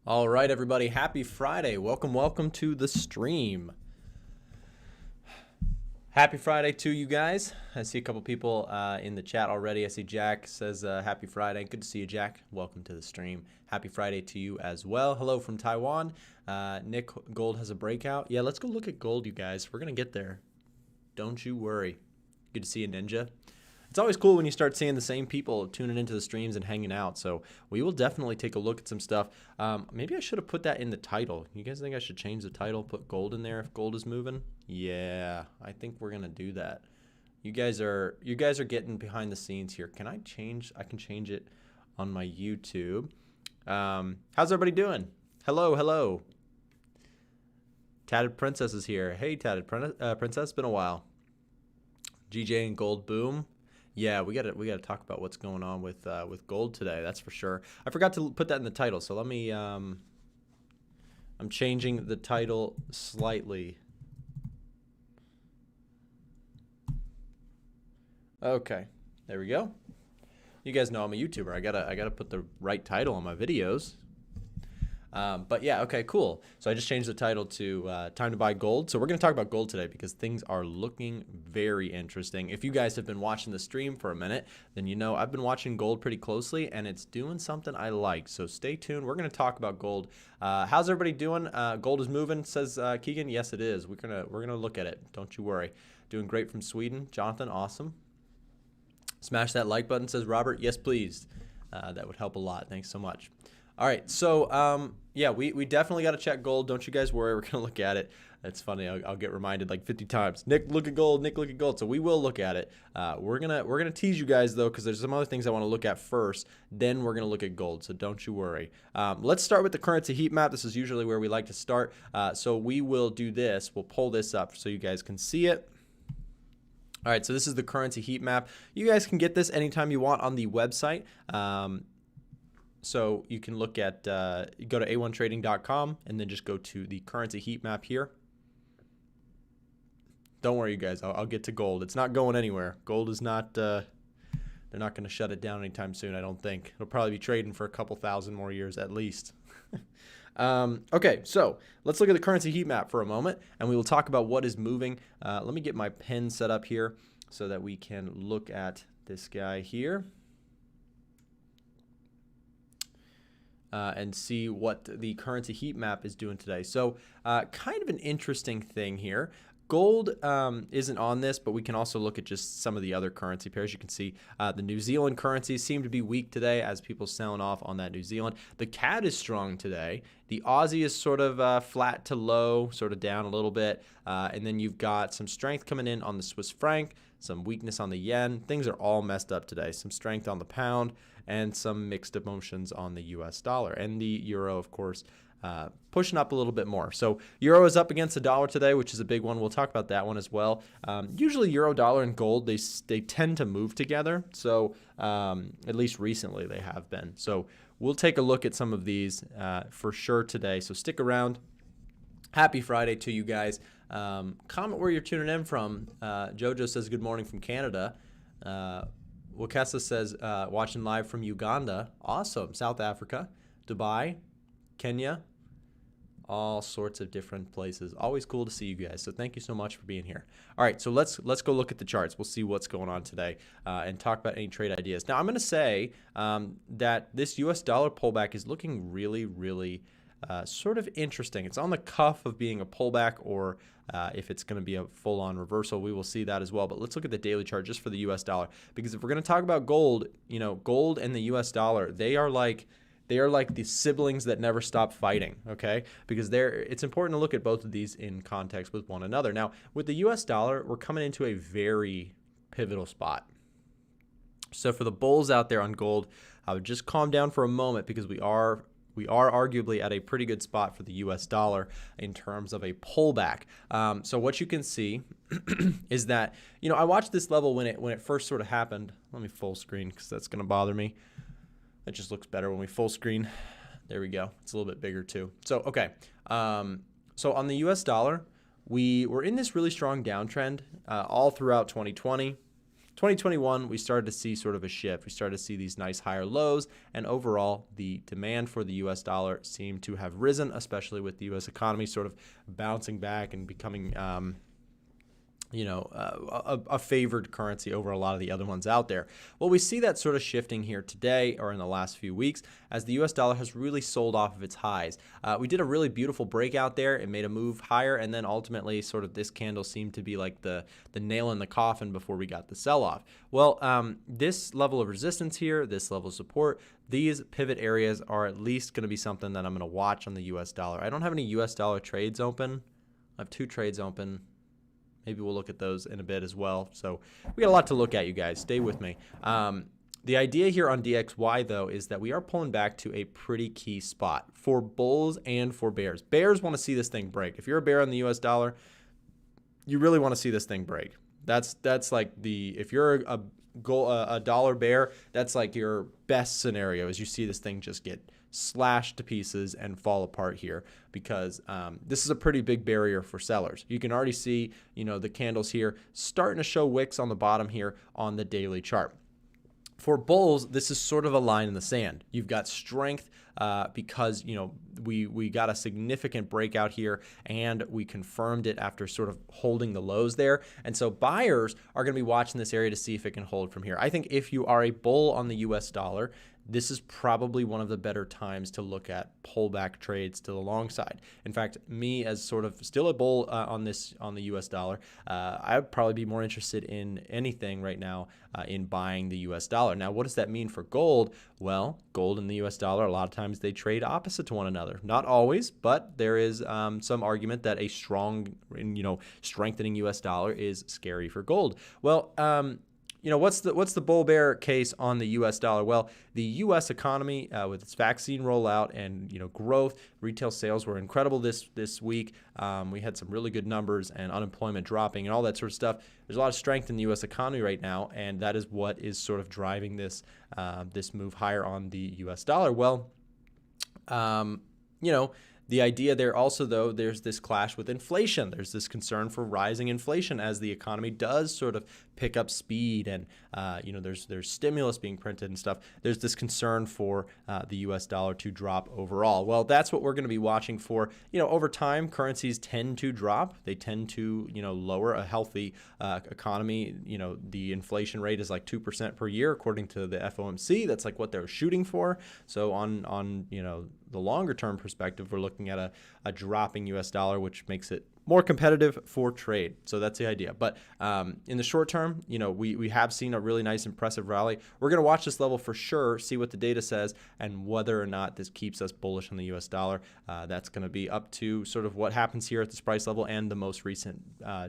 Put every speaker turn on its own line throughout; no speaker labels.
All right, everybody. Happy Friday. Welcome to the stream. Happy Friday to you guys. I see a couple people in the chat already. I see Jack says happy Friday. Good to see you, Jack. Welcome to the stream. Happy Friday to you as well. Hello from Taiwan. Nick, gold has a breakout. Yeah, let's go look at gold, you guys. We're going to get there. Don't you worry. Good to see you, Ninja. It's always cool when you start seeing the same people tuning into the streams and hanging out. So we will definitely take a look at some stuff. Maybe I should have put that in the title. You guys think I should change the title, put gold in there if gold is moving? Yeah, I think we're gonna do that. You guys are getting behind the scenes here. Can I change? I can change it on my YouTube. How's everybody doing? Hello. Tatted Princess is here. Hey, Tatted Princess, been a while. GJ and Gold Boom. Yeah, we gotta talk about what's going on with gold today. That's for sure. I forgot to put that in the title, so let me. I'm changing the title slightly. Okay, there we go. You guys know I'm a YouTuber. I gotta put the right title on my videos. But yeah, okay, cool. So I just changed the title to Time to Buy Gold. So we're going to talk about gold today because things are looking very interesting. If you guys have been watching the stream for a minute, then you know I've been watching gold pretty closely and it's doing something I like. So stay tuned. We're going to talk about gold. How's everybody doing? Gold is moving, says Keegan. Yes, it is. We're gonna look at it. Don't you worry. Doing great from Sweden. Jonathan, awesome. Smash that like button, says Robert. Yes, please. That would help a lot. Thanks so much. All right, so yeah, we definitely got to check gold. Don't you guys worry. We're gonna look at it. It's funny. I'll get reminded like 50 times. Nick, look at gold. Nick, look at gold. So we will look at it. We're gonna tease you guys though, because there's some other things I want to look at first. Then we're gonna look at gold. So don't you worry. Let's start with the currency heat map. This is usually where we like to start. So we will do this. We'll pull this up so you guys can see it. All right, so this is the currency heat map. You guys can get this anytime you want on the website. So you can look at, you go to a1trading.com and then just go to the currency heat map here. Don't worry, you guys, I'll get to gold. It's not going anywhere. Gold is not, they're not going to shut it down anytime soon, I don't think. It'll probably be trading for a couple thousand more years at least. Okay, so let's look at the currency heat map for a moment and we will talk about what is moving. Let me get my pen set up here so that we can look at this guy here. And see what the currency heat map is doing today. So kind of an interesting thing here. Gold isn't on this, but we can also look at just some of the other currency pairs. You can see the New Zealand currencies seem to be weak today as people selling off on that New Zealand. The CAD is strong today. The Aussie is sort of flat to low, sort of down a little bit. And then you've got some strength coming in on the Swiss franc, some weakness on the yen. Things are all messed up today. Some strength on the pound and some mixed emotions on the US dollar. And the euro, of course, pushing up a little bit more. So euro is up against the dollar today, which is a big one. We'll talk about that one as well. Usually euro, dollar, and gold, they tend to move together. So at least recently they have been. So we'll take a look at some of these for sure today. So stick around. Happy Friday to you guys. Comment where you're tuning in from. Jojo says good morning from Canada. Wakesa says watching live from Uganda. Awesome. South Africa, Dubai, Kenya, all sorts of different places. Always cool to see you guys. So thank you so much for being here. All right, so let's go look at the charts. We'll see what's going on today and talk about any trade ideas. Now I'm going to say that this US dollar pullback is looking really sort of interesting. It's on the cuff of being a pullback or if it's going to be a full-on reversal. We will see that as well. But let's look at the daily chart just for the US dollar, because if we're going to talk about gold, you know, gold and the US dollar, they are like the siblings that never stop fighting, okay? Because it's important to look at both of these in context with one another. Now, with the US dollar, we're coming into a very pivotal spot. So for the bulls out there on gold, I would just calm down for a moment because we are arguably at a pretty good spot for the US dollar in terms of a pullback. So what you can see is that, you know, I watched this level when it first sort of happened. Let me full screen because that's going to bother me. It just looks better when we full screen. There we go. It's a little bit bigger too. So, okay. So on the US dollar, we were in this really strong downtrend all throughout 2020. 2021, we started to see sort of a shift. We started to see these nice higher lows, and overall, the demand for the US dollar seemed to have risen, especially with the US economy sort of bouncing back and becoming a favored currency over a lot of the other ones out there. Well, we see that sort of shifting here today or in the last few weeks as the US dollar has really sold off of its highs. We did a really beautiful breakout there. It made a move higher, and then ultimately sort of this candle seemed to be like the nail in the coffin before we got the sell-off. Well, this level of resistance here, this level of support, these pivot areas are at least going to be something that I'm going to watch on the US dollar. I don't have any US dollar trades open. I have 2 trades open. Maybe we'll look at those in a bit as well. So we got a lot to look at, you guys. Stay with me. The idea here on DXY, though, is that we are pulling back to a pretty key spot for bulls and for bears. Bears want to see this thing break. If you're a bear on the US dollar, you really want to see this thing break. That's like if you're a dollar bear, that's like your best scenario is you see this thing just get slashed to pieces and fall apart here because this is a pretty big barrier for sellers. You can already see, the candles here starting to show wicks on the bottom here on the daily chart. For bulls, this is sort of a line in the sand. You've got strength because, we got a significant breakout here and we confirmed it after sort of holding the lows there. And so buyers are going to be watching this area to see if it can hold from here. I think if you are a bull on the US dollar, this is probably one of the better times to look at pullback trades to the long side. In fact, me as sort of still a bull on the US dollar, I'd probably be more interested in anything right now in buying the US dollar. Now, what does that mean for gold? Well, gold and the US dollar, a lot of times they trade opposite to one another. Not always, but there is some argument that a strong, strengthening US dollar is scary for gold. Well, what's the bull bear case on the US dollar? Well, the US economy with its vaccine rollout and growth, retail sales were incredible this week. We had some really good numbers and unemployment dropping and all that sort of stuff. There's a lot of strength in the US economy right now, and that is what is sort of driving this move higher on the US dollar. Well, the idea there also, though, there's this clash with inflation. There's this concern for rising inflation as the economy does sort of pick up speed and, there's stimulus being printed and stuff. There's this concern for the U.S. dollar to drop overall. Well, that's what we're going to be watching for. Over time, currencies tend to drop. They tend to, lower a healthy economy. The inflation rate is like 2% per year, according to the FOMC. That's like what they're shooting for. So on the longer term perspective, we're looking at a dropping US dollar, which makes it more competitive for trade. So that's the idea. But in the short term, we have seen a really nice, impressive rally. We're going to watch this level for sure, see what the data says, and whether or not this keeps us bullish on the US dollar. That's going to be up to sort of what happens here at this price level and the most recent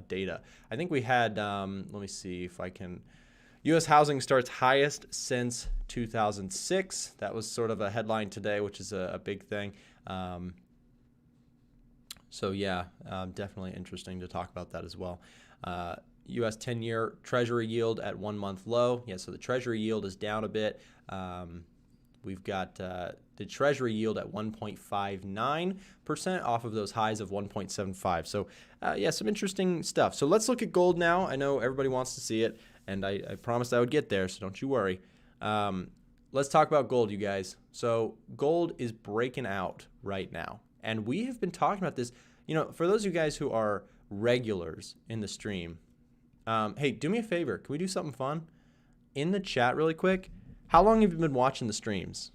data. I think we had, let me see if I can. U.S. housing starts highest since 2006. That was sort of a headline today, which is a big thing. Definitely interesting to talk about that as well. U.S. 10-year Treasury yield at 1-month low. Yeah, so the Treasury yield is down a bit. We've got the Treasury yield at 1.59% off of those highs of 1.75. So, some interesting stuff. So let's look at gold now. I know everybody wants to see it, and I promised I would get there, so don't you worry. Let's talk about gold, you guys. So gold is breaking out right now, and we have been talking about this. For those of you guys who are regulars in the stream, hey, do me a favor. Can we do something fun? In the chat really quick, how long have you been watching the streams?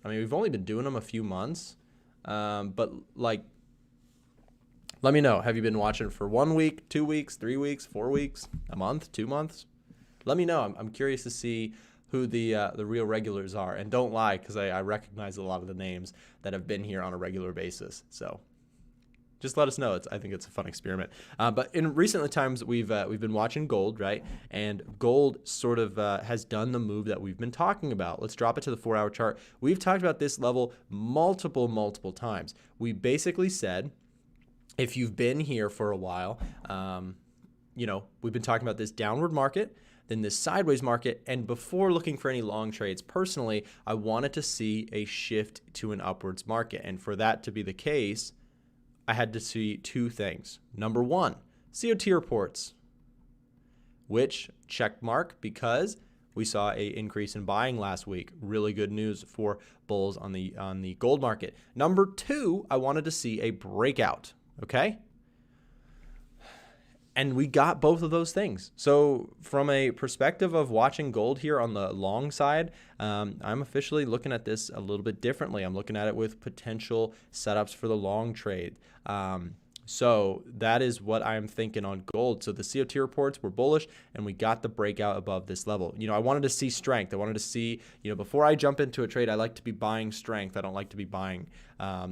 I mean, we've only been doing them a few months, but let me know. Have you been watching for 1 week, 2 weeks, 3 weeks, 4 weeks, a month, 2 months? Let me know. I'm curious to see who the real regulars are. And don't lie, because I recognize a lot of the names that have been here on a regular basis. So just let us know. I think it's a fun experiment. But in recent times, we've been watching gold, right? And gold sort of has done the move that we've been talking about. Let's drop it to the 4-hour chart. We've talked about this level multiple times. We basically said, if you've been here for a while, we've been talking about this downward market, then this sideways market, and before looking for any long trades, personally, I wanted to see a shift to an upwards market. And for that to be the case, I had to see 2 things. Number 1, COT reports. which check mark because we saw a increase in buying last week. Really good news for bulls on the gold market. Number 2, I wanted to see a breakout, okay? And we got both of those things. So from a perspective of watching gold here on the long side, I'm officially looking at this a little bit differently. I'm looking at it with potential setups for the long trade. So that is what I'm thinking on gold. So the COT reports were bullish, and we got the breakout above this level. I wanted to see strength. I wanted to see, before I jump into a trade, I like to be buying strength. I don't like to be buying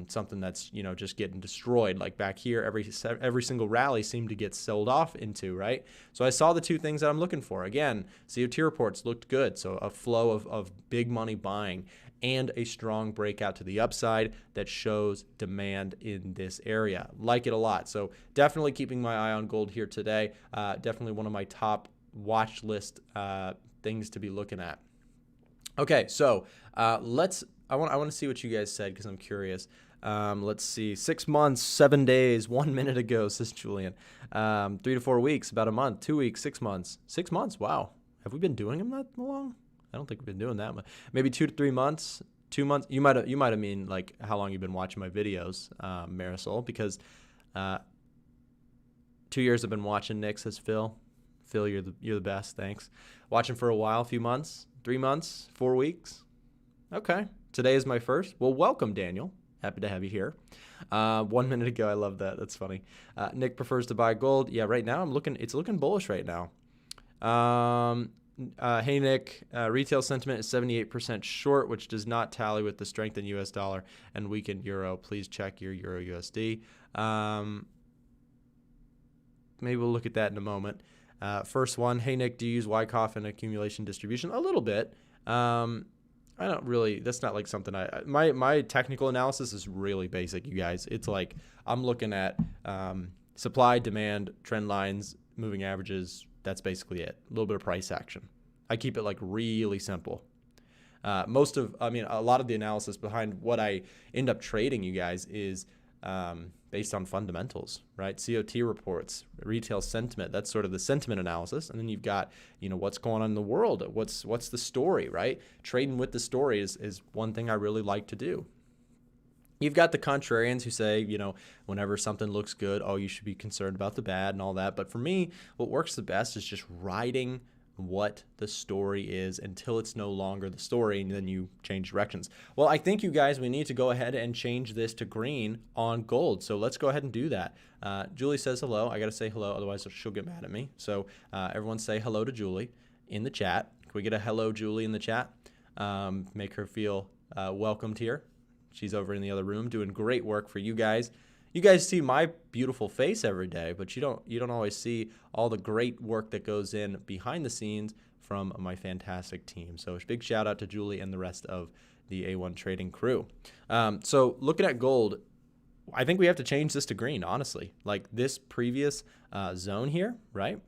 something that's, just getting destroyed. Like back here, every single rally seemed to get sold off into, right? So I saw the two things that I'm looking for. Again, COT reports looked good. So a flow of big money buying and a strong breakout to the upside that shows demand in this area. Like it a lot. So definitely keeping my eye on gold here today. Definitely one of my top watch list things to be looking at. Okay, so I want to see what you guys said because I'm curious. Let's see, 6 months, 7 days, 1 minute ago, says Julian. 3 to 4 weeks, about a month, 2 weeks, 6 months. 6 months, wow. Have we been doing them that long? I don't think we've been doing that much. Maybe 2 to 3 months, 2 months. You might have mean like how long you've been watching my videos, Marisol, because 2 years I've been watching. Nick, says Phil. Phil, you're the best. Thanks. Watching for a while, a few months, 3 months, 4 weeks. Okay. Today is my first. Well, welcome, Daniel. Happy to have you here. 1 minute ago, I love that. That's funny. Nick prefers to buy gold. Yeah, right now it's looking bullish right now. Hey, Nick, retail sentiment is 78% short, which does not tally with the strength in U.S. dollar and weakened euro. Please check your euro USD. Maybe we'll look at that in a moment. First one, hey, Nick, do you use Wyckoff and accumulation distribution? A little bit. I don't really, that's not like something my technical analysis is really basic, you guys. It's like I'm looking at supply, demand, trend lines, moving averages. That's basically it. A little bit of price action. I keep it like really simple. A lot of the analysis behind what I end up trading, you guys, is based on fundamentals, right? COT reports, retail sentiment. That's sort of the sentiment analysis. And then you've got, what's going on in the world. What's the story, right? Trading with the story is one thing I really like to do. You've got the contrarians who say, whenever something looks good, oh, you should be concerned about the bad and all that. But for me, what works the best is just riding what the story is until it's no longer the story, and then you change directions. Well, I think, you guys, we need to go ahead and change this to green on gold. So let's go ahead and do that. Julie says hello. I got to say hello, otherwise she'll get mad at me. So everyone say hello to Julie in the chat. Can we get a hello, Julie, in the chat? Make her feel welcomed here. She's over in the other room doing great work for you guys. You guys see my beautiful face every day, but you don't always see all the great work that goes in behind the scenes from my fantastic team. So a big shout out to Julie and the rest of the A1 Trading crew. So looking at gold, I think we have to change this to green, honestly. Like this previous zone here, right?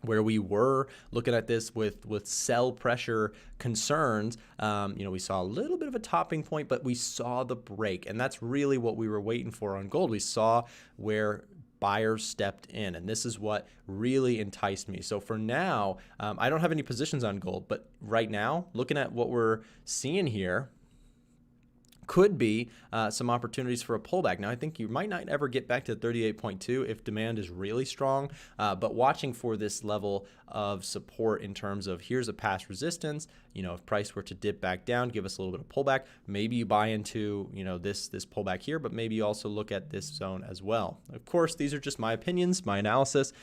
Where we were looking at this with sell pressure concerns, we saw a little bit of a topping point, but we saw the break, and that's really what we were waiting for on gold. We saw where buyers stepped in, and this is what really enticed me. So for now, I don't have any positions on gold, but right now, looking at what we're seeing here, could be some opportunities for a pullback. Now, I think you might not ever get back to 38.2 if demand is really strong, but watching for this level of support in terms of here's a past resistance. If price were to dip back down, give us a little bit of pullback, maybe you buy into this pullback here, but maybe you also look at this zone as well. Of course, these are just my opinions, my analysis.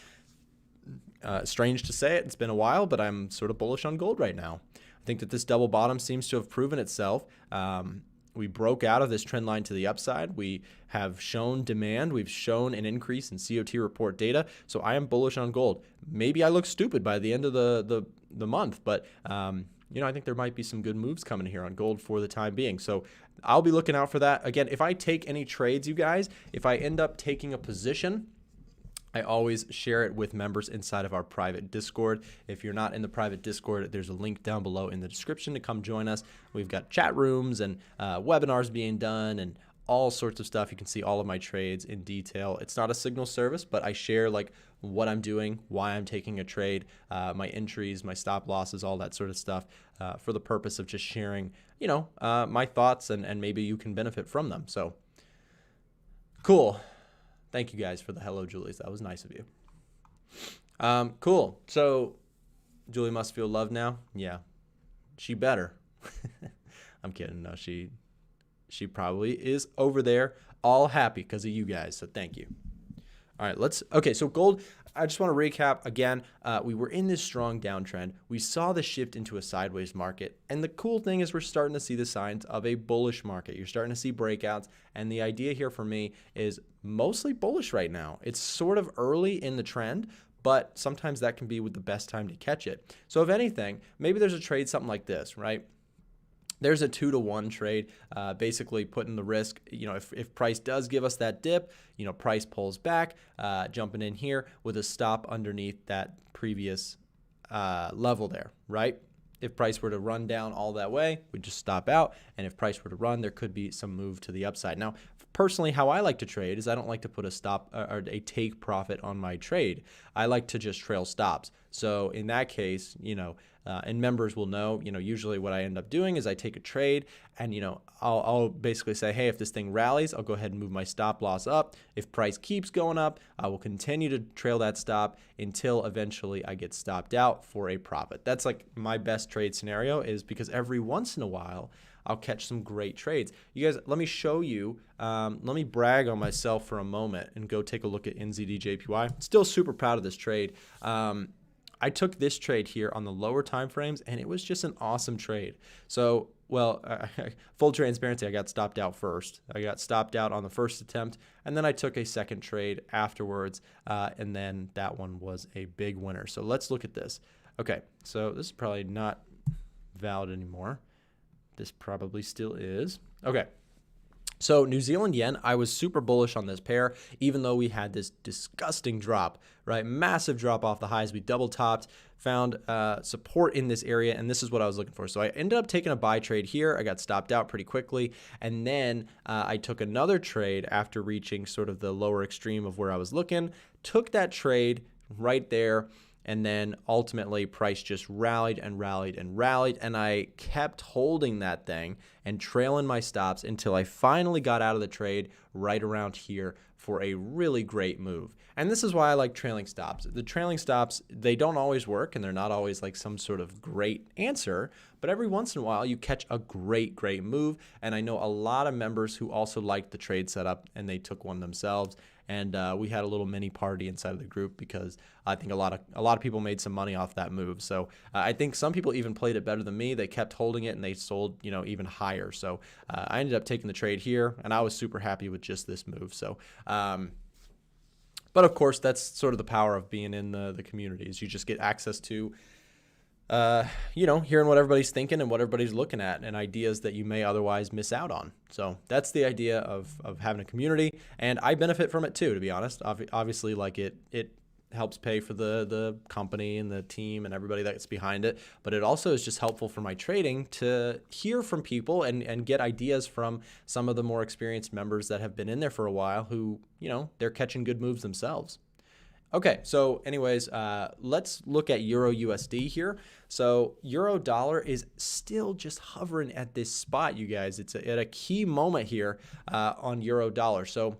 Strange to say it, it's been a while, but I'm sort of bullish on gold right now. I think that this double bottom seems to have proven itself. We broke out of this trend line to the upside. We have shown demand. We've shown an increase in COT report data. So I am bullish on gold. Maybe I look stupid by the end of the month, but I think there might be some good moves coming here on gold for the time being. So I'll be looking out for that. Again, if I take any trades, you guys, if I end up taking a position, I always share it with members inside of our private Discord. If you're not in the private Discord, there's a link down below in the description to come join us. We've got chat rooms and webinars being done and all sorts of stuff. You can see all of my trades in detail. It's not a signal service, but I share like what I'm doing, why I'm taking a trade, my entries, my stop losses, all that sort of stuff, for the purpose of just sharing, my thoughts, and maybe you can benefit from them. So cool. Thank you guys for the hello, Julies. That was nice of you. Cool. So Julie must feel loved now. Yeah, she better. I'm kidding. No, she probably is over there all happy because of you guys. So thank you. All right, okay, so gold, I just want to recap again. We were in this strong downtrend. We saw the shift into a sideways market. And the cool thing is we're starting to see the signs of a bullish market. You're starting to see breakouts. And the idea here for me is mostly bullish right now. It's sort of early in the trend, but sometimes that can be with the best time to catch it. So if anything, maybe there's a trade, something like this, right? There's a 2-to-1 trade, basically putting the risk, if price does give us that dip, price pulls back, jumping in here with a stop underneath that previous level there, right? If price were to run down all that way, we just stop out. And if price were to run, there could be some move to the upside. Now, personally, how I like to trade is I don't like to put a stop or a take profit on my trade. I like to just trail stops. So in that case, and members will know, usually what I end up doing is I take a trade and, I'll basically say, hey, if this thing rallies, I'll go ahead and move my stop loss up. If price keeps going up, I will continue to trail that stop until eventually I get stopped out for a profit. That's like my best trade scenario, is because every once in a while, I'll catch some great trades. You guys, let me show you, let me brag on myself for a moment and go take a look at NZDJPY. Still super proud of this trade. I took this trade here on the lower time frames, and it was just an awesome trade. So, full transparency, I got stopped out first. I got stopped out on the first attempt, and then I took a second trade afterwards, and then that one was a big winner. So let's look at this. Okay, so this is probably not valid anymore. This probably still is. Okay. So New Zealand yen, I was super bullish on this pair, even though we had this disgusting drop, right? Massive drop off the highs. We double topped, found support in this area, and this is what I was looking for. So I ended up taking a buy trade here. I got stopped out pretty quickly, and then I took another trade after reaching sort of the lower extreme of where I was looking, took that trade right there, and then ultimately price just rallied and rallied and rallied, and I kept holding that thing and trailing my stops until I finally got out of the trade right around here for a really great move. And this is why I like trailing stops. The trailing stops, they don't always work, and they're not always like some sort of great answer, but every once in a while you catch a great move. And I know a lot of members who also liked the trade setup, and they took one themselves. And we had a little mini party inside of the group because I think a lot of people made some money off that move. So I think some people even played it better than me. They kept holding it and they sold, even higher. So I ended up taking the trade here, and I was super happy with just this move. So, but of course, that's sort of the power of being in the community, is you just get access to hearing what everybody's thinking and what everybody's looking at, and ideas that you may otherwise miss out on. So that's the idea of having a community, and I benefit from it too, to be honest. Obviously, like it helps pay for the company and the team and everybody that's behind it, but it also is just helpful for my trading to hear from people and get ideas from some of the more experienced members that have been in there for a while who, they're catching good moves themselves. Okay, so anyways, let's look at Euro USD here. So Euro dollar is still just hovering at this spot, you guys. It's at a key moment here on Euro dollar. So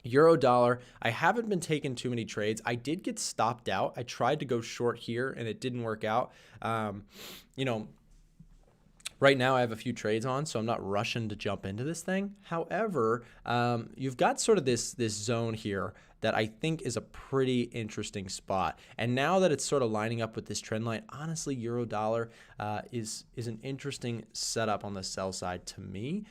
Euro dollar, I haven't been taking too many trades. I did get stopped out. I tried to go short here and it didn't work out. Right now I have a few trades on, so I'm not rushing to jump into this thing. However, you've got sort of this zone here that I think is a pretty interesting spot. And now that it's sort of lining up with this trend line, honestly, Euro dollar is an interesting setup on the sell side to me.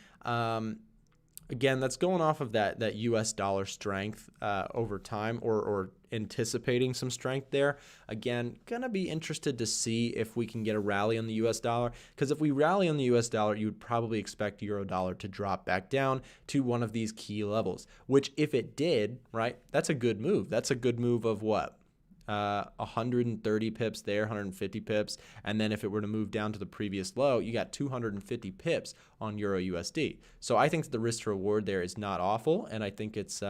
Again, that's going off of that US dollar strength over time, or anticipating some strength there. Again, gonna be interested to see if we can get a rally on the US dollar, because if we rally on the US dollar, you would probably expect Euro dollar to drop back down to one of these key levels, which if it did, right, that's a good move. That's a good move of what? 130 pips there, 150 pips, and then if it were to move down to the previous low, you got 250 pips on Euro USD. So I think the risk to reward there is not awful, and I think it's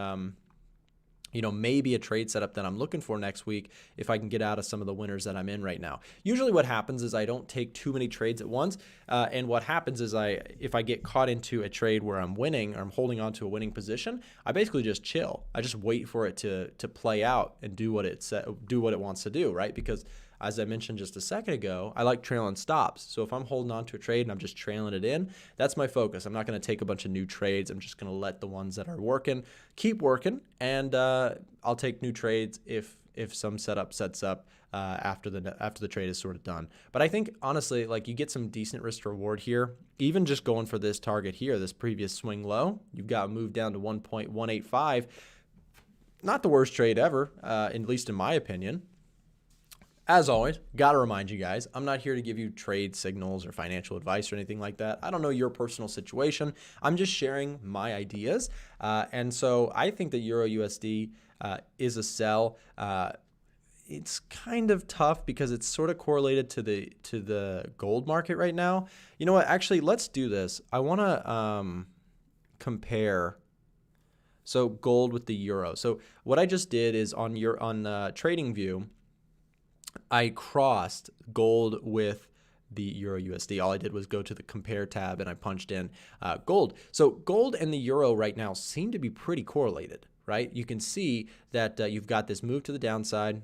maybe a trade setup that I'm looking for next week if I can get out of some of the winners that I'm in right now. Usually what happens is I don't take too many trades at once. And what happens is if I get caught into a trade where I'm winning or I'm holding on to a winning position, I basically just chill. I just wait for it to play out and do what it wants to do, right? Because as I mentioned just a second ago, I like trailing stops. So if I'm holding on to a trade and I'm just trailing it in, that's my focus. I'm not going to take a bunch of new trades. I'm just going to let the ones that are working keep working, and I'll take new trades if some setup sets up after the trade is sort of done. But I think honestly, like, you get some decent risk to reward here. Even just going for this target here, this previous swing low, you've got moved down to 1.185. Not the worst trade ever, at least in my opinion. As always, got to remind you guys, I'm not here to give you trade signals or financial advice or anything like that. I don't know your personal situation. I'm just sharing my ideas. And so I think that Euro USD is a sell. It's kind of tough because it's sort of correlated to the gold market right now. You know what? Actually, let's do this. I want to compare gold with the euro. So what I just did is on TradingView, I crossed gold with the Euro USD. All I did was go to the compare tab and I punched in gold. So gold and the euro right now seem to be pretty correlated, right? You can see that you've got this move to the downside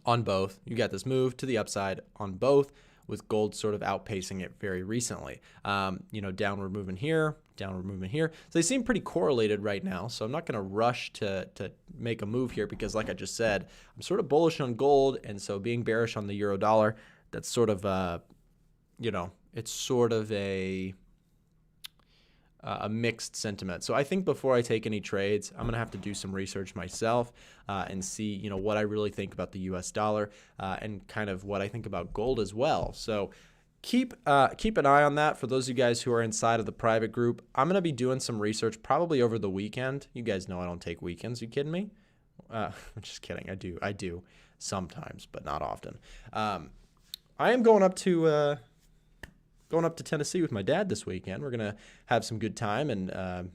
on both. You got this move to the upside on both, with gold sort of outpacing it very recently. Downward movement here, downward movement here. So they seem pretty correlated right now. So I'm not going to rush to make a move here because, like I just said, I'm sort of bullish on gold. And so being bearish on the euro dollar, that's sort of, it's sort of a mixed sentiment. So I think before I take any trades, I'm going to have to do some research myself and see, what I really think about the US dollar and kind of what I think about gold as well. So keep an eye on that for those of you guys who are inside of the private group. I'm going to be doing some research probably over the weekend. You guys know I don't take weekends. Are you kidding me? I'm just kidding. I do sometimes, but not often. I am going up to Tennessee with my dad this weekend. We're gonna have some good time and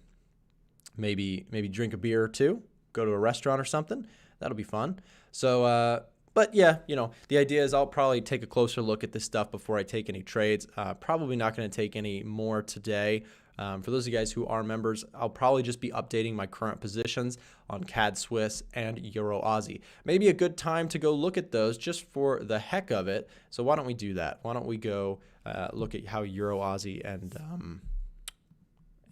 maybe drink a beer or two, go to a restaurant or something. That'll be fun. So, but yeah, the idea is I'll probably take a closer look at this stuff before I take any trades. Probably not going to take any more today. For those of you guys who are members, I'll probably just be updating my current positions on CAD Swiss and Euro Aussie. Maybe a good time to go look at those just for the heck of it. So why don't we do that? Why don't we go look at how Euro Aussie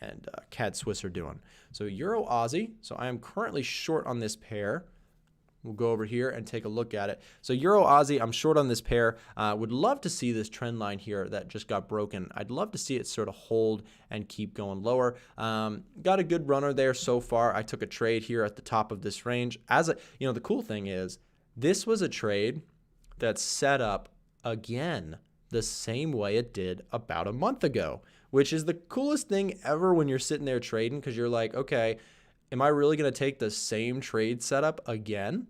and CAD Swiss are doing. So Euro Aussie, so I am currently short on this pair. We'll go over here and take a look at it. So Euro Aussie, I'm short on this pair. Would love to see this trend line here that just got broken. I'd love to see it sort of hold and keep going lower. Got a good runner there so far. I took a trade here at the top of this range. The cool thing is this was a trade that's set up again the same way it did about a month ago, which is the coolest thing ever when you're sitting there trading, because you're like, okay, am I really going to take the same trade setup again?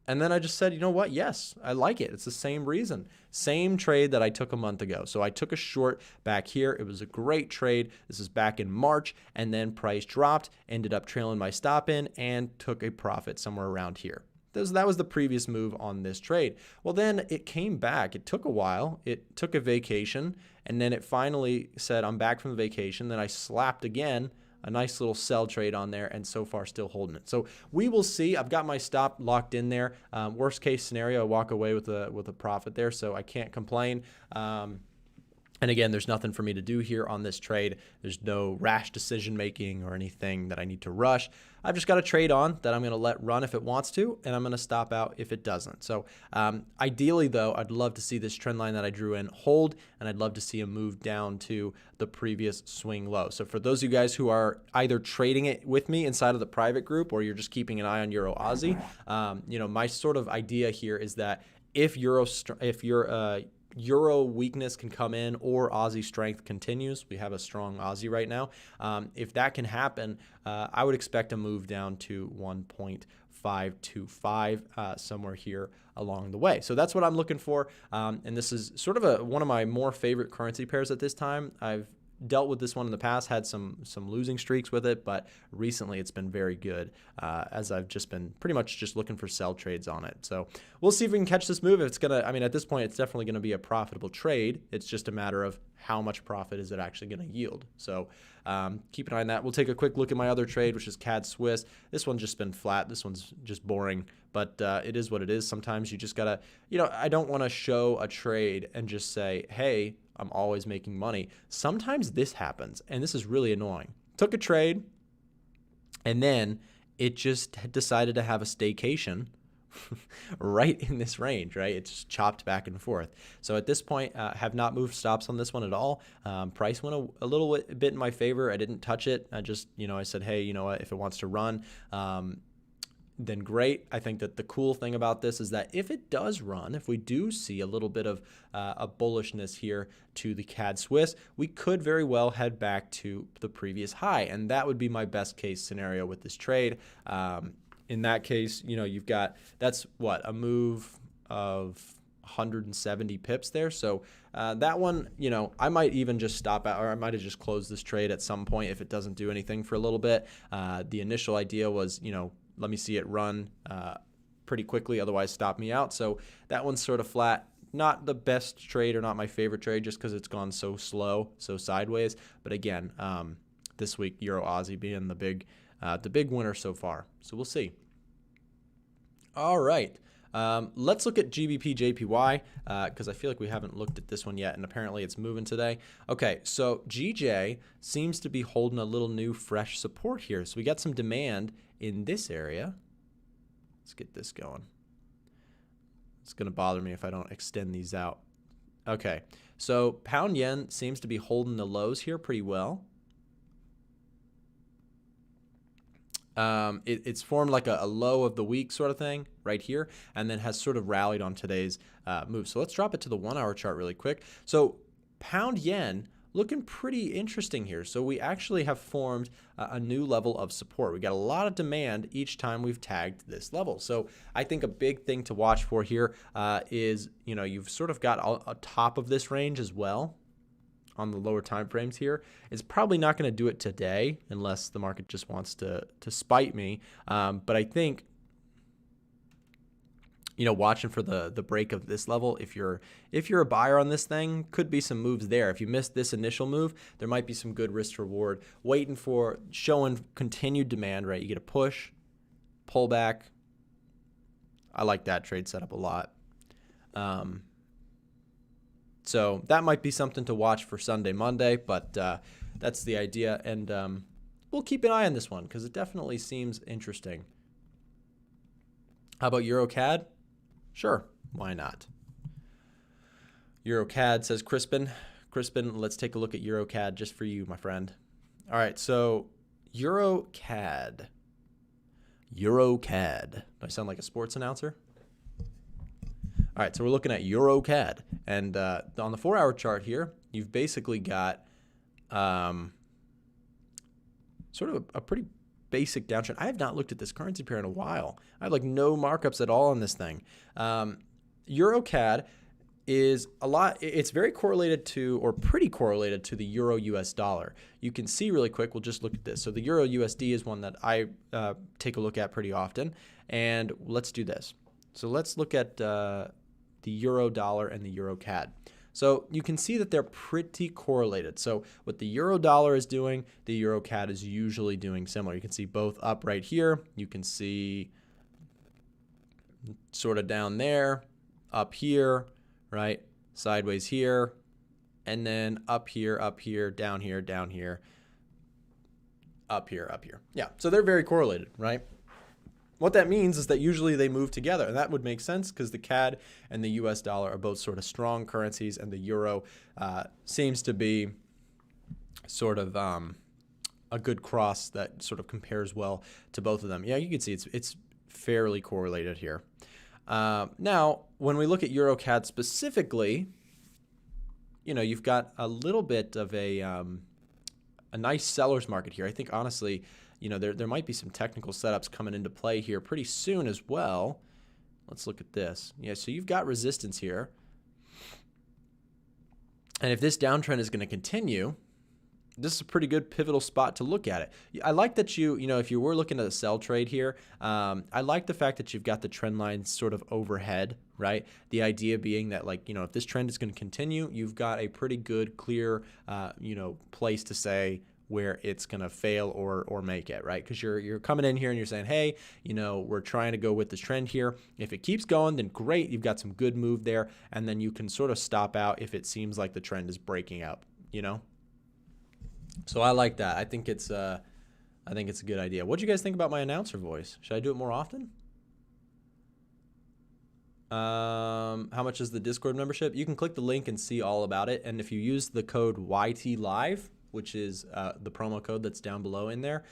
And then I just said, you know what? Yes, I like it. It's the same reason. Same trade that I took a month ago. So I took a short back here. It was a great trade. This is back in March, and then price dropped, ended up trailing my stop in, and took a profit somewhere around here. That was the previous move on this trade. Well, then it came back. It took a while. It took a vacation, and then it finally said, I'm back from the vacation. Then I slapped again a nice little sell trade on there, and so far still holding it. So we will see. I've got my stop locked in there. Worst case scenario, I walk away with a profit there, so I can't complain. And again, there's nothing for me to do here on this trade. There's no rash decision making or anything that I need to rush. I've just got a trade on that I'm going to let run if it wants to, and I'm going to stop out if it doesn't. So ideally, though, I'd love to see this trend line that I drew in hold, and I'd love to see a move down to the previous swing low. So for those of you guys who are either trading it with me inside of the private group, or you're just keeping an eye on Euro Aussie, my sort of idea here is that if Euro weakness can come in or Aussie strength continues, we have a strong Aussie right now. If that can happen, I would expect a move down to 1.525 somewhere here along the way. So that's what I'm looking for. And this is sort of one of my more favorite currency pairs at this time. I've dealt with this one in the past, had some losing streaks with it, but recently it's been very good as I've just been pretty much just looking for sell trades on it. So we'll see if we can catch this move. If it's going to, I mean, at this point, it's definitely going to be a profitable trade. It's just a matter of how much profit is it actually going to yield. So keep an eye on that. We'll take a quick look at my other trade, which is CAD Swiss. This one's just been flat. This one's just boring, but it is what it is. Sometimes you just got to, I don't want to show a trade and just say, hey, I'm always making money. Sometimes this happens, and this is really annoying. Took a trade, and then it just decided to have a staycation right in this range, right? It's just chopped back and forth. So at this point, have not moved stops on this one at all. Price went a little bit in my favor. I didn't touch it. I just, I said, hey, you know what? If it wants to run, then great. I think that the cool thing about this is that if it does run, if we do see a little bit of a bullishness here to the CAD Swiss, we could very well head back to the previous high. And that would be my best case scenario with this trade. In that case, you've got, that's what, a move of 170 pips there. So that one, I might even just stop at, or I might have just closed this trade at some point if it doesn't do anything for a little bit. The initial idea was, let me see it run pretty quickly, otherwise stop me out. So that one's sort of flat. Not the best trade or not my favorite trade just because it's gone so slow, so sideways. But again, this week, Euro Aussie being the big winner so far. So we'll see. All right. Let's look at GBP JPY because I feel like we haven't looked at this one yet, and apparently it's moving today. Okay, so GJ seems to be holding a little new fresh support here. So we got some demand in this area. Let's get this going. It's going to bother me if I don't extend these out. Okay, so pound yen seems to be holding the lows here pretty well. It's formed like a low of the week sort of thing right here, and then has sort of rallied on today's move. So let's drop it to the 1 hour chart really quick. So pound yen looking pretty interesting here. So we actually have formed a new level of support. We got a lot of demand each time we've tagged this level. So I think a big thing to watch for here is, you've sort of got a top of this range as well on the lower time frames here. It's probably not going to do it today unless the market just wants to spite me. But I think, watching for the break of this level, if you're a buyer on this thing, could be some moves there. If you missed this initial move, there might be some good risk to reward. Waiting for showing continued demand, right? You get a push, pull back. I like that trade setup a lot. So that might be something to watch for Sunday, Monday, but that's the idea. And we'll keep an eye on this one because it definitely seems interesting. How about EuroCAD? Sure, why not? EuroCAD, says Crispin. Crispin, let's take a look at EuroCAD just for you, my friend. All right, so EuroCAD. EuroCAD. Do I sound like a sports announcer? All right, so we're looking at EuroCAD. And on the 4 hour chart here, you've basically got sort of a pretty basic downtrend. I have not looked at this currency pair in a while. I have like no markups at all on this thing. EuroCAD is it's very correlated to, or pretty correlated to, the Euro US dollar. You can see really quick, we'll just look at this. So the Euro USD is one that I take a look at pretty often. And let's do this. So let's look at the Euro dollar and the Euro CAD. So you can see that they're pretty correlated. So what the Euro dollar is doing, the Euro CAD is usually doing similar. You can see both up right here. You can see sort of down there, up here, right? Sideways here, and then up here, down here, up here. Yeah, so they're very correlated, right? What that means is that usually they move together, and that would make sense because the CAD and the US dollar are both sort of strong currencies, and the euro seems to be sort of a good cross that sort of compares well to both of them. Yeah, you can see it's fairly correlated here. Now, when we look at Euro CAD specifically, you've got a little bit of a nice seller's market here. I think honestly, there might be some technical setups coming into play here pretty soon as well. Let's look at this. Yeah, so you've got resistance here. And if this downtrend is going to continue, this is a pretty good pivotal spot to look at it. I like that you know, if you were looking at a sell trade here, I like the fact that you've got the trend line sort of overhead, right? The idea being that, like, you know, if this trend is going to continue, you've got a pretty good, clear, you know, place to say where it's going to fail or make it, right? Because you're coming in here and you're saying, hey, you know, we're trying to go with this trend here. If it keeps going, then great, you've got some good move there, and then you can sort of stop out if it seems like the trend is breaking up, you know? So I like that. I think it's a good idea. What do you guys think about my announcer voice? Should I do it more often? How much is the Discord membership? You can click the link and see all about it. And if you use the code YTLive, which is the promo code that's down below in there,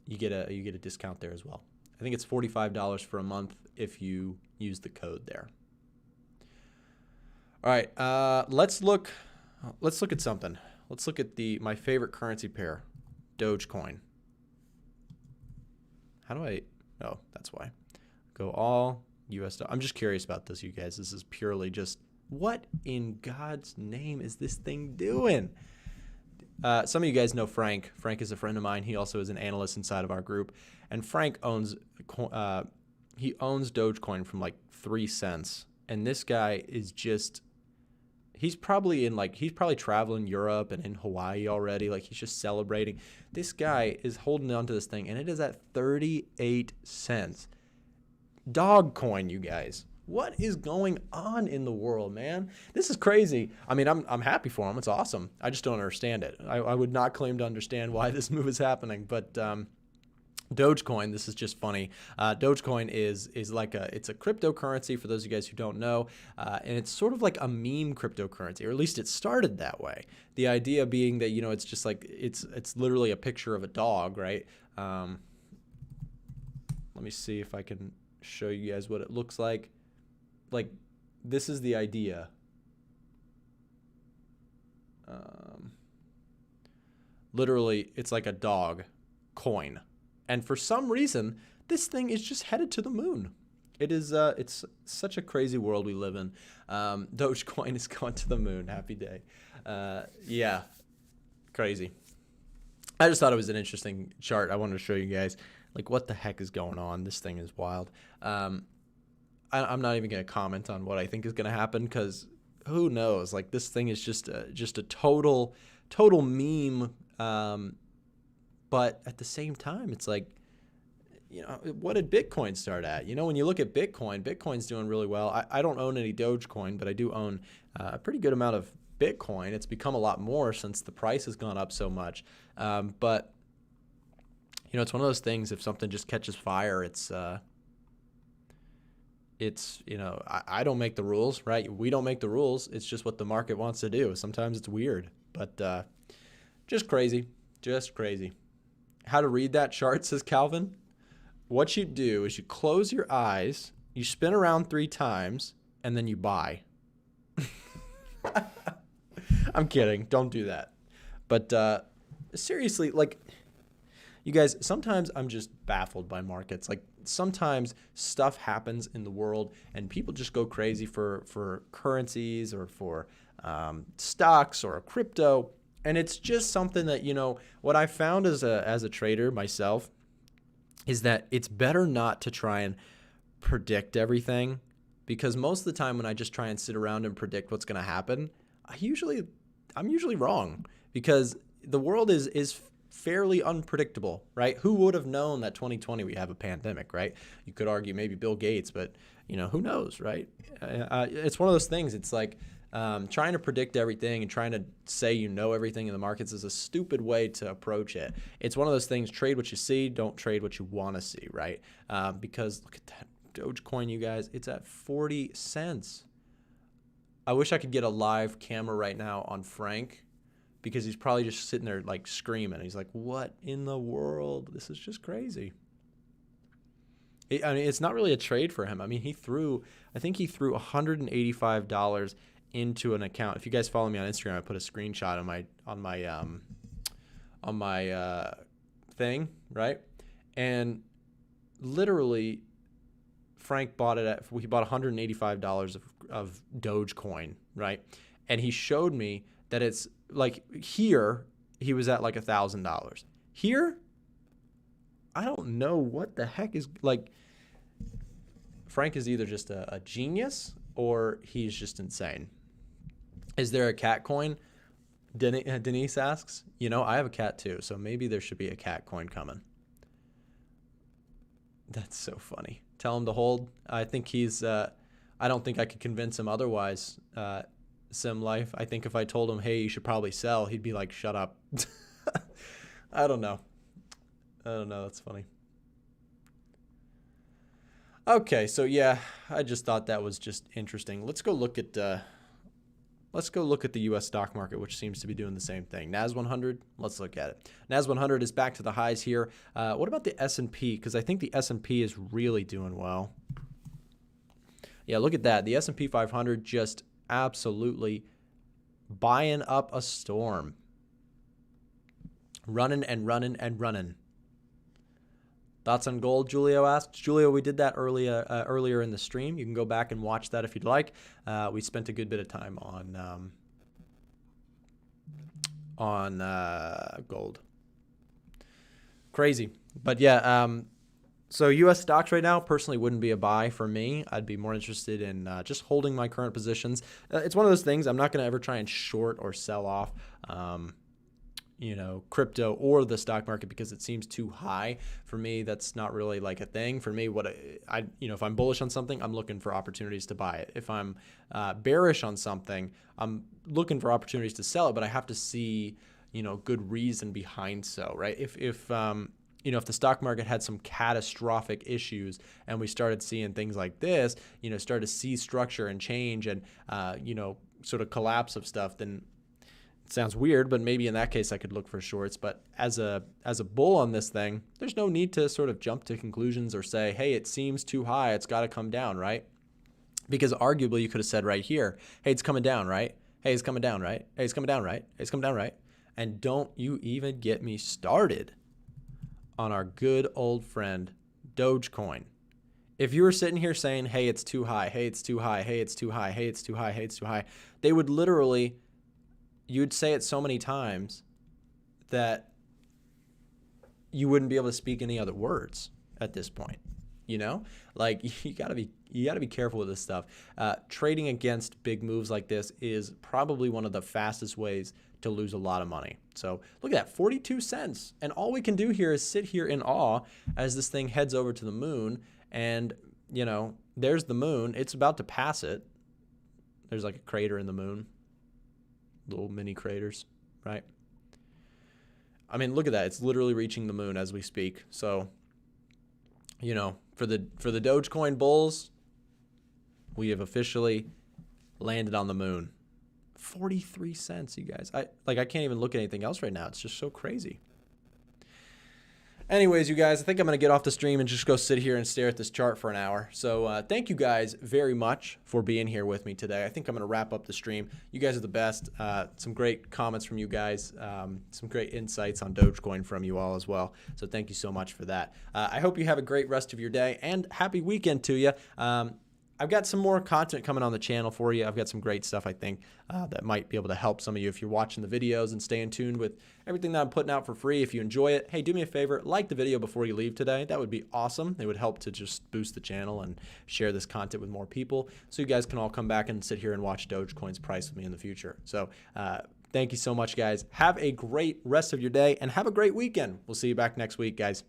you get a discount there as well. I think it's $45 for a month if you use the code there. All right, let's look at something. Let's look at my favorite currency pair, Dogecoin. How do I? Oh, that's why. Go all US. I'm just curious about this, you guys. This is purely just, what in God's name is this thing doing? Some of you guys know Frank. Frank is a friend of mine. He also is an analyst inside of our group. And Frank owns Dogecoin from like 3 cents. And this guy is just, he's probably traveling Europe and in Hawaii already. Like, he's just celebrating. This guy is holding on to this thing, and it is at 38 cents. Dog coin, you guys. What is going on in the world, man? This is crazy. I mean, I'm happy for him. It's awesome. I just don't understand it. I would not claim to understand why this move is happening, but Dogecoin, this is just funny. Dogecoin is like it's a cryptocurrency for those of you guys who don't know, and it's sort of like a meme cryptocurrency, or at least it started that way. The idea being that, you know, it's just like it's literally a picture of a dog, right? Let me see if I can show you guys what it looks like. Like, this is the idea. Literally, it's like a dog coin. And for some reason, this thing is just headed to the moon. It is, it's such a crazy world we live in. Dogecoin is going to the moon. Happy day. Yeah, crazy. I just thought it was an interesting chart. I wanted to show you guys, like, what the heck is going on. This thing is wild. I'm not even going to comment on what I think is going to happen, because who knows? Like, this thing is just a total meme. But at the same time, it's like, you know, what did Bitcoin start at? You know, when you look at Bitcoin's doing really well. I don't own any Dogecoin, but I do own a pretty good amount of Bitcoin. It's become a lot more since the price has gone up so much. But, you know, it's one of those things, if something just catches fire, it's you know, I don't make the rules, right? We don't make the rules. It's just what the market wants to do. Sometimes it's weird, but just crazy. Just crazy. How to read that chart, says Calvin. What you do is you close your eyes, you spin around 3 times, and then you buy. I'm kidding. Don't do that. But seriously, like, you guys, sometimes I'm just baffled by markets. Like, sometimes stuff happens in the world and people just go crazy for currencies or for stocks or crypto. And it's just something that, you know, what I found as a trader myself is that it's better not to try and predict everything, because most of the time when I just try and sit around and predict what's going to happen, I'm usually wrong, because the world is fairly unpredictable, right? Who would have known that 2020 we have a pandemic, right? You could argue maybe Bill Gates, but, you know, who knows, right? It's one of those things. It's like, trying to predict everything and trying to say you know everything in the markets is a stupid way to approach it. It's one of those things, trade what you see, don't trade what you want to see, right? Because look at that Dogecoin, you guys. It's at 40 cents. I wish I could get a live camera right now on Frank, because he's probably just sitting there like screaming. He's like, what in the world? This is just crazy. I mean, it's not really a trade for him. I mean, I think he threw $185 into an account. If you guys follow me on Instagram, I put a screenshot on my thing, right? And literally, Frank bought $185 of Dogecoin, right? and he showed me that it's like here he was at like $1,000. Here, I don't know what the heck is like. Frank is either just a genius or he's just insane. Is there a cat coin? Denise asks. You know, I have a cat too, so maybe there should be a cat coin coming. That's so funny. Tell him to hold. I think he's, I don't think I could convince him otherwise, Sim Life. I think if I told him, hey, you should probably sell, he'd be like, shut up. I don't know. That's funny. Okay, so yeah, I just thought that was just interesting. Let's go look at the U.S. stock market, which seems to be doing the same thing. NAS 100, let's look at it. NAS 100 is back to the highs here. What about the S&P? Because I think the S&P is really doing well. Yeah, look at that. The S&P 500 just absolutely buying up a storm. Running and running and running. Thoughts on gold, Julio asks. Julio, we did that earlier in the stream. You can go back and watch that if you'd like. We spent a good bit of time on gold. Crazy. But yeah, so U.S. stocks right now personally wouldn't be a buy for me. I'd be more interested in just holding my current positions. It's one of those things I'm not going to ever try and short or sell off crypto or the stock market because it seems too high for me. That's not really like a thing for me. If I'm bullish on something, I'm looking for opportunities to buy it. If I'm bearish on something, I'm looking for opportunities to sell it, but I have to see, good reason behind so, right? If the stock market had some catastrophic issues and we started seeing things like this, started to see structure and change and, sort of collapse of stuff, then sounds weird, but maybe in that case I could look for shorts. But as a bull on this thing, there's no need to sort of jump to conclusions or say, hey, it seems too high, it's got to come down, right? Because arguably you could have said right here, hey, it's coming down, right? Hey, it's coming down, right? Hey, it's coming down, right? Hey, it's coming down, right? And don't you even get me started on our good old friend Dogecoin. If you were sitting here saying, hey, it's too high, hey, it's too high, hey, it's too high, hey, it's too high, hey, it's too high, they would literally, you'd say it so many times that you wouldn't be able to speak any other words at this point. Like you gotta be careful with this stuff. Trading against big moves like this is probably one of the fastest ways to lose a lot of money. So look at that, 42 cents. And all we can do here is sit here in awe as this thing heads over to the moon. And there's the moon. It's about to pass it. There's like a crater in the moon. Little mini craters, right? I mean, look at that. It's literally reaching the moon as we speak. So, for the Dogecoin bulls, we have officially landed on the moon. 43 cents, you guys. I can't even look at anything else right now. It's just so crazy. Anyways, you guys, I think I'm going to get off the stream and just go sit here and stare at this chart for an hour. So thank you guys very much for being here with me today. I think I'm going to wrap up the stream. You guys are the best. Some great comments from you guys. Some great insights on Dogecoin from you all as well. So thank you so much for that. I hope you have a great rest of your day and happy weekend to you. I've got some more content coming on the channel for you. I've got some great stuff, I think, that might be able to help some of you if you're watching the videos and staying tuned with everything that I'm putting out for free. If you enjoy it, hey, do me a favor, like the video before you leave today. That would be awesome. It would help to just boost the channel and share this content with more people so you guys can all come back and sit here and watch Dogecoin's price with me in the future. So thank you so much, guys. Have a great rest of your day and have a great weekend. We'll see you back next week, guys.